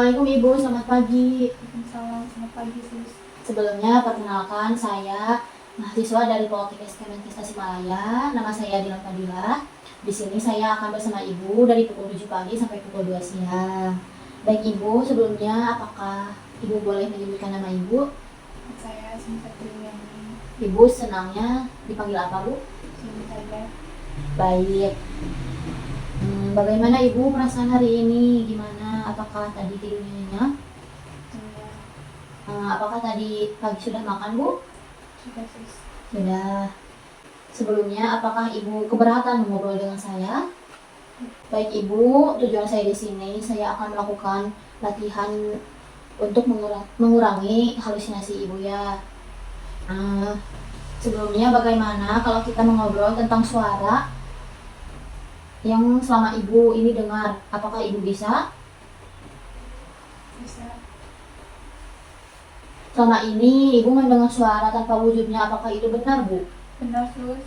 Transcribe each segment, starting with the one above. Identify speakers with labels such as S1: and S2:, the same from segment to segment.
S1: Assalamualaikum Ibu, selamat pagi.
S2: Waalaikumsalam, selamat pagi sis.
S1: Sebelumnya perkenalkan saya mahasiswa dari Politeknik Kemenkes Tasikmalaya. Nama saya Dilan Fadila. Di sini saya akan bersama Ibu dari pukul 7 pagi sampai pukul 2 siang. Baik Ibu, sebelumnya apakah Ibu boleh menyebutkan nama Ibu?
S2: Saya Sinta Triani.
S1: Ibu senangnya dipanggil apa Bu?
S2: Sini saja.
S1: Baik. Bagaimana Ibu perasaan hari ini? Gimana? Apakah tadi tidurnya nyenyak?
S2: Iya,
S1: Apakah tadi pagi sudah makan Bu?
S2: sudah sis.
S1: Sudah. Sebelumnya, apakah Ibu keberatan mengobrol dengan saya? Baik Ibu, tujuan saya di sini saya akan melakukan latihan untuk mengurangi halusinasi Ibu ya. Sebelumnya, bagaimana kalau kita mengobrol tentang suara yang selama Ibu ini dengar? Apakah Ibu bisa?
S2: Bisa.
S1: Selama ini Ibu mendengar suara tanpa wujudnya, apakah itu benar Bu?
S2: Benar sus.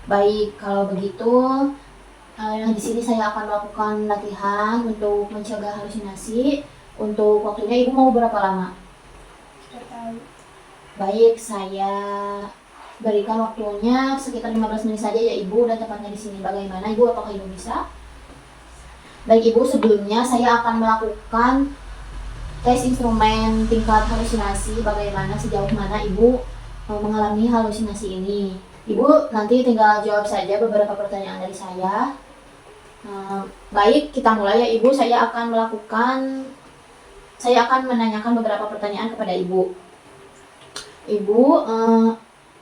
S1: Baik, kalau begitu di sini saya akan melakukan latihan untuk mencegah halusinasi. Untuk waktunya Ibu mau berapa lama?
S2: Sudah tahu.
S1: Baik, saya berikan waktunya sekitar 15 menit saja ya Ibu, dan tepatnya di sini. Bagaimana Ibu? Apakah Ibu bisa? Baik Ibu, sebelumnya saya akan melakukan tes instrumen tingkat halusinasi. Bagaimana sejauh mana Ibu mengalami halusinasi ini? Ibu nanti tinggal jawab saja beberapa pertanyaan dari saya. Baik, kita mulai ya Ibu. Saya akan menanyakan beberapa pertanyaan kepada Ibu. Ibu,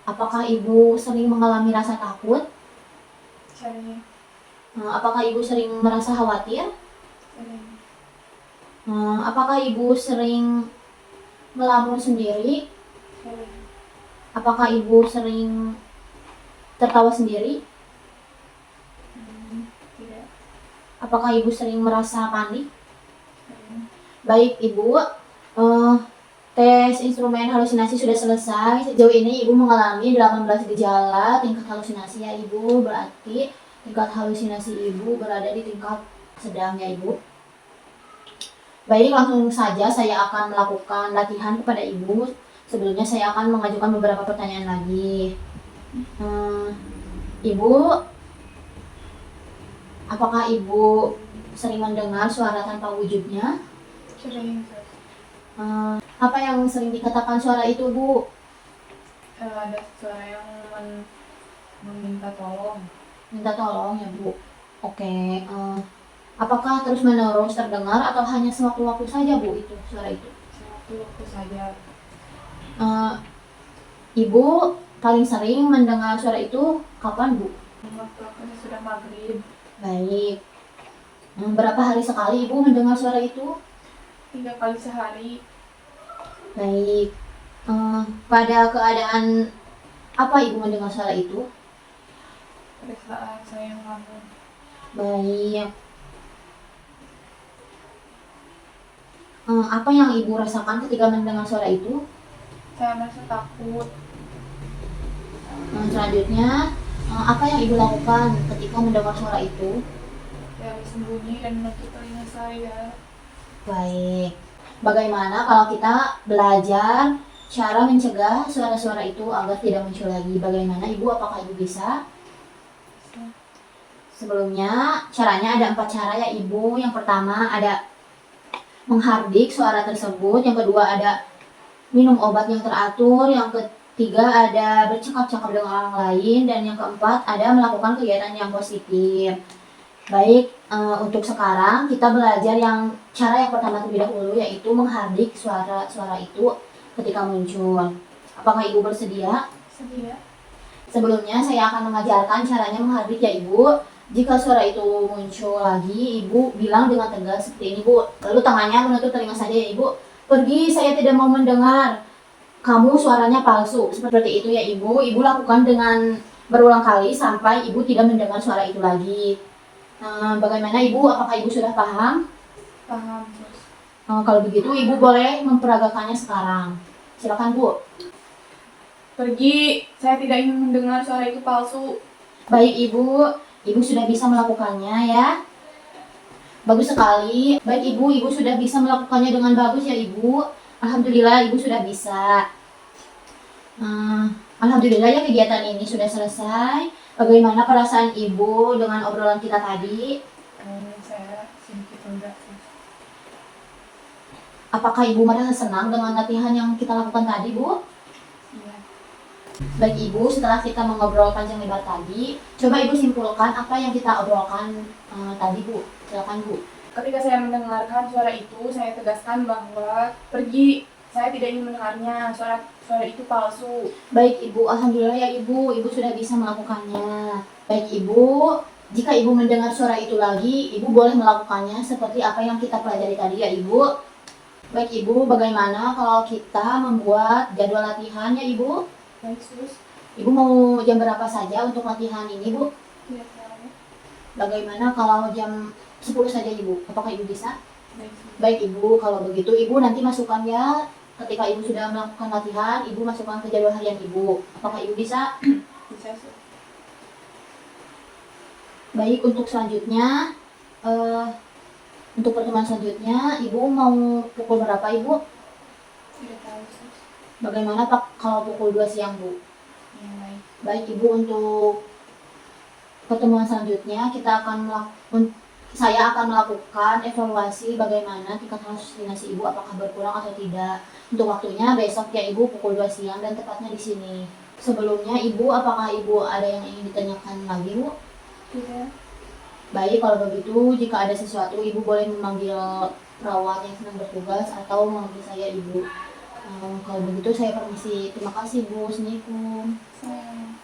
S1: apakah Ibu sering mengalami rasa takut?
S2: Sering.
S1: Apakah Ibu sering merasa khawatir?
S2: Sering.
S1: Apakah Ibu sering melamun sendiri?
S2: Sering.
S1: Apakah Ibu sering tertawa sendiri?
S2: Tidak.
S1: Apakah Ibu sering merasa panik?
S2: Sering.
S1: Baik Ibu, tes instrumen halusinasi sudah selesai. Sejauh ini Ibu mengalami 18 gejala tingkat halusinasi ya Ibu. Berarti tingkat halusinasi Ibu berada di tingkat sedang ya Ibu. Baik, langsung saja saya akan melakukan latihan kepada Ibu. Sebelumnya saya akan mengajukan beberapa pertanyaan lagi. Ibu, apakah Ibu sering mendengar suara tanpa wujudnya?
S2: Sering sus.
S1: Apa yang sering dikatakan suara itu Bu?
S2: Ada suara yang meminta tolong.
S1: Minta tolong ya Bu. Oke. Apakah terus menerus terdengar atau hanya sewaktu-waktu saja Bu itu suara itu?
S2: Sewaktu-waktu saja.
S1: Ibu paling sering mendengar suara itu kapan Bu?
S2: Waktu sudah maghrib.
S1: Baik. Berapa hari sekali Ibu mendengar suara itu?
S2: 3 kali sehari.
S1: Baik. Pada keadaan apa Ibu mendengar suara itu?
S2: Pada saat saya ngelamun.
S1: Baik. Apa yang Ibu rasakan ketika mendengar suara itu?
S2: Saya merasa takut.
S1: Selanjutnya, apa yang Ibu lakukan ketika mendengar suara itu?
S2: Saya bersembunyi dan menutup telinga saya.
S1: Baik. Bagaimana kalau kita belajar cara mencegah suara-suara itu agar tidak muncul lagi? Bagaimana Ibu? Apakah Ibu bisa? Sebelumnya, caranya ada 4 cara ya Ibu. Yang pertama ada menghardik suara tersebut. Yang kedua ada minum obat yang teratur. Yang ketiga ada bercakap-cakap dengan orang lain. Dan yang keempat ada melakukan kegiatan yang positif. Baik, untuk sekarang kita belajar cara yang pertama terlebih dahulu, yaitu menghardik suara-suara itu ketika muncul. Apakah Ibu bersedia?
S2: Sedia.
S1: Sebelumnya saya akan mengajarkan caranya menghardik ya Ibu. Jika suara itu muncul lagi, Ibu bilang dengan tegas seperti ini Bu. Lalu tangannya menutup telinga saja ya Ibu. Pergi, saya tidak mau mendengar. Kamu suaranya palsu. Seperti itu ya Ibu. Ibu lakukan dengan berulang kali sampai Ibu tidak mendengar suara itu lagi. Bagaimana Ibu? Apakah Ibu sudah paham?
S2: Paham sus.
S1: Kalau begitu Ibu boleh memperagakannya sekarang. Silakan Bu.
S2: Pergi, saya tidak ingin mendengar suara itu palsu.
S1: Baik Ibu, Ibu sudah bisa melakukannya ya. Bagus sekali. Baik Ibu, Ibu sudah bisa melakukannya dengan bagus ya Ibu. Alhamdulillah Ibu sudah bisa. Alhamdulillah ya kegiatan ini sudah selesai. Bagaimana perasaan Ibu dengan obrolan kita tadi?
S2: Saya sedikit lega sih.
S1: Apakah Ibu merasa senang dengan latihan yang kita lakukan tadi, Bu?
S2: Iya.
S1: Baik Ibu, setelah kita mengobrol panjang lebar tadi, coba Ibu simpulkan apa yang kita obrolkan tadi, Bu. Silakan, Bu.
S2: Ketika saya mendengarkan suara itu, saya tegaskan bahwa pergi. Saya tidak ingin mendengarnya. Suara itu palsu.
S1: Baik Ibu, alhamdulillah ya Ibu, Ibu sudah bisa melakukannya. Baik Ibu, jika Ibu mendengar suara itu lagi, Ibu boleh melakukannya seperti apa yang kita pelajari tadi ya Ibu. Baik Ibu, bagaimana kalau kita membuat jadwal latihan ya Ibu?
S2: Baik, Sus.
S1: Ibu mau jam berapa saja untuk latihan ini Bu?
S2: Tidak tahu.
S1: Bagaimana kalau jam 10 saja Ibu? Apakah Ibu bisa?
S2: Baik, Sus.
S1: Baik Ibu, kalau begitu Ibu nanti masukkan ya. Ketika Ibu sudah melakukan latihan, Ibu masukkan ke jadwal harian Ibu. Apakah Ibu bisa?
S2: Bisa, Sus.
S1: Baik, untuk selanjutnya, untuk pertemuan selanjutnya, Ibu mau pukul berapa Ibu?
S2: Tidak tahu, Sus.
S1: Bagaimana Pak kalau pukul 2 siang Bu?
S2: Ya, baik.
S1: Baik Ibu, untuk pertemuan selanjutnya saya akan melakukan evaluasi bagaimana tingkat halusinasi Ibu apakah berkurang atau tidak. Untuk waktunya besok ya Ibu pukul 2 siang dan tepatnya di sini. Sebelumnya Ibu, apakah Ibu ada yang ingin ditanyakan lagi Bu?
S2: Tidak.
S1: Baik, kalau begitu jika ada sesuatu Ibu boleh memanggil perawat yang sedang bertugas atau memanggil saya Ibu. Kalau begitu saya permisi. Terima kasih Bu. Assalamualaikum.
S2: Saya